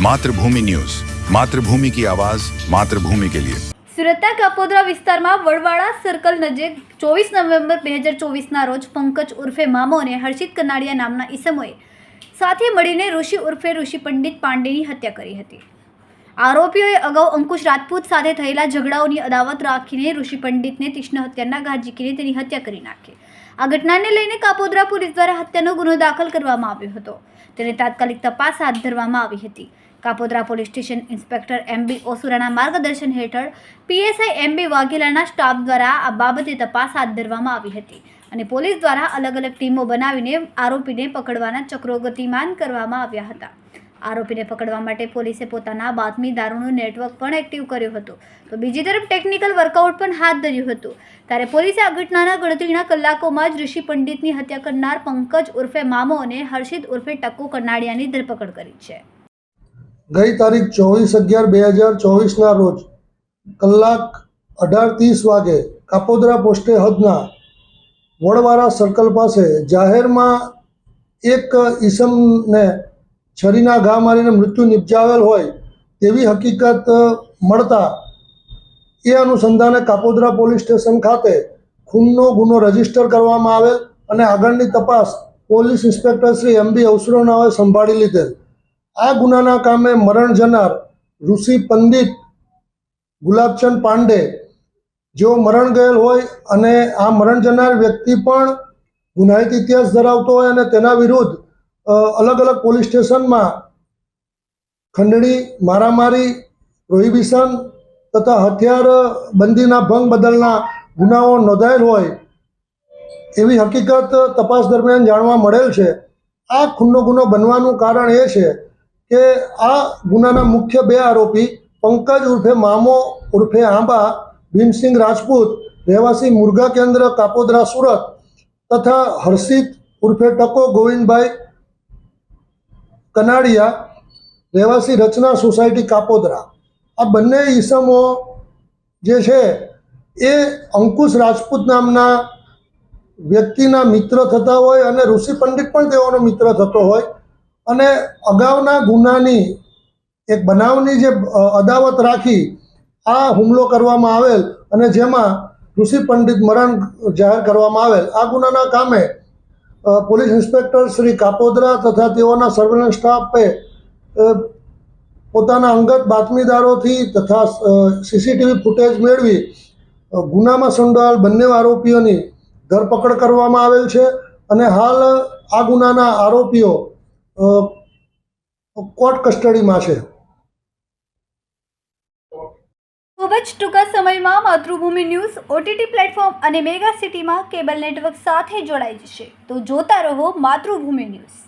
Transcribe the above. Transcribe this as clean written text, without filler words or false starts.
Mathrubhumi news, Mathrubhumi की आवाज, मातृभूमि के लिए। સુરતના કાપોદ્રા વિસ્તારમાં વડવાડા સર્કલ નજીક 24 નવેમ્બર 2024ના રોજ પંકજ ઉર્ફે મામો અને હર્ષિત કનાડિયા નામના ઈસમોએ સાથે મળીને ઋષિ પંડિત પાંડેની હત્યા કરી હતી। આરોપીઓએ અગાઉ અંકુશ રાજપૂત સાથે થયેલા ઝઘડાઓની અદાવત રાખીને ઋષિ પંડિતને તીક્ષ્ણ હત્યાના ઘા ઝીકીને તેની હત્યા કરી નાખી। આ ઘટનાને લઈને કાપોદ્રા પોલીસ દ્વારા હત્યાનો ગુનો દાખલ કરવામાં આવ્યો હતો। તેને તાત્કાલિક તપાસ હાથ ધરવામાં આવી હતી। Kapodra police station inspector M ઓસુરાના માર્ગદર્શન હેઠળ પીએસઆઈ એમબી વાઘેલાના સ્ટાફ દ્વારા આ બાબતે તપાસ હાથ ધરવામાં આવી હતી અને પોલીસ દ્વારા અલગ અલગ ટીમો બનાવીને આરોપીને પકડવાના ચક્રો ગતિમાન કરવામાં આવ્યા હતા। આરોપીને પકડવા માટે પોલીસે પોતાના બાતમીદારોનું નેટવર્ક પણ એક્ટિવ કર્યું હતું, તો બીજી તરફ ટેકનિકલ વર્કઆઉટ પણ હાથ ધર્યું હતું। ત્યારે પોલીસે આ ઘટનાના ગણતરીના કલાકોમાં જ ઋષિ પંડિતની હત્યા કરનાર પંકજ ઉર્ફે મામો અને હર્ષિત ઉર્ફે ટક્કુ કનાડિયાની ધરપકડ કરી છે। ગઈ તારીખ 24/11/2024ના રોજ કલાક 18:30 વાગે કાપોદ્રા પોસ્ટે હદના વડવાડા સર્કલ પાસે જાહેરમાં એક ઈસમને છરીના ઘા મારીને મૃત્યુ નિપજાવેલ હોય તેવી હકીકત મળતા એ અનુસંધાને કાપોદ્રા પોલીસ સ્ટેશન ખાતે ખૂનનો ગુનો રજીસ્ટર કરવામાં આવેલ અને આગળની તપાસ પોલીસ ઇન્સ્પેક્ટર શ્રી એમબી ઓસુરાનાઓએ સંભાળી લીધેલ। આ ગુનાના કામે મરણ જનાર ઋષિ પંડિત ગુલાબચંદ પાંડે જેઓ મરણ ગયેલ હોય અને આ મરણ જનાર વ્યક્તિ પણ ગુનાહિત ઇતિહાસ ધરાવતો હોય અને તેના વિરુદ્ધ અલગ અલગ પોલીસ સ્ટેશનમાં ખંડણી, મારામારી, પ્રોહિબિશન તથા હથિયાર બંધીના ભંગ બદલના ગુનાઓ નોંધાયેલ હોય એવી હકીકત તપાસ દરમિયાન જાણવા મળેલ છે। આ ખૂનનો ગુનો બનવાનું કારણ એ છે કે આ ગુનાના મુખ્ય બે આરોપી પંકજ ઉર્ફે મામો ઉર્ફે આંબા ભીમસિંહ રાજપૂત રહેવાસી મુરઘા કેન્દ્ર કાપોદ્રા સુરત તથા હર્ષિત ઉર્ફે ટકો ગોવિંદભાઈ કનાડિયા રહેવાસી રચના સોસાયટી કાપોદ્રા, આ બંને ઈસમો જે છે એ અંકુશ રાજપૂત નામના વ્યક્તિના મિત્ર થતા હોય અને ઋષિ પંડિત પણ તેઓનો મિત્ર થતો હોય અને અગાઉના ગુનાની એક બનાવની જે અદાવત રાખી આ હુમલો કરવામાં આવેલ અને જેમાં ઋષિ પંડિત મરણ જાહેર કરવામાં આવેલ। આ ગુનાના કામે પોલીસ ઇન્સ્પેક્ટર શ્રી કાપોદ્રા તથા તેઓના સર્વેલન્સ સ્ટાફે પોતાના અંગત બાતમીદારોથી તથા સીસીટીવી ફૂટેજ મેળવી ગુનામાં સંડોવાયેલ બંને આરોપીઓની ધરપકડ કરવામાં આવેલ છે અને હાલ આ ગુનાના આરોપીઓ કોર્ટ કસ્ટડીમાં છે। ખૂબ જ ટૂંકા સમયમાં માતૃભૂમિ ન્યૂઝ ઓટીટી પ્લેટફોર્મ અને મેગા સિટીમાં કેબલ નેટવર્ક સાથે જોડાઈ જશે, તો જોતા રહો માતૃભૂમિ ન્યૂઝ।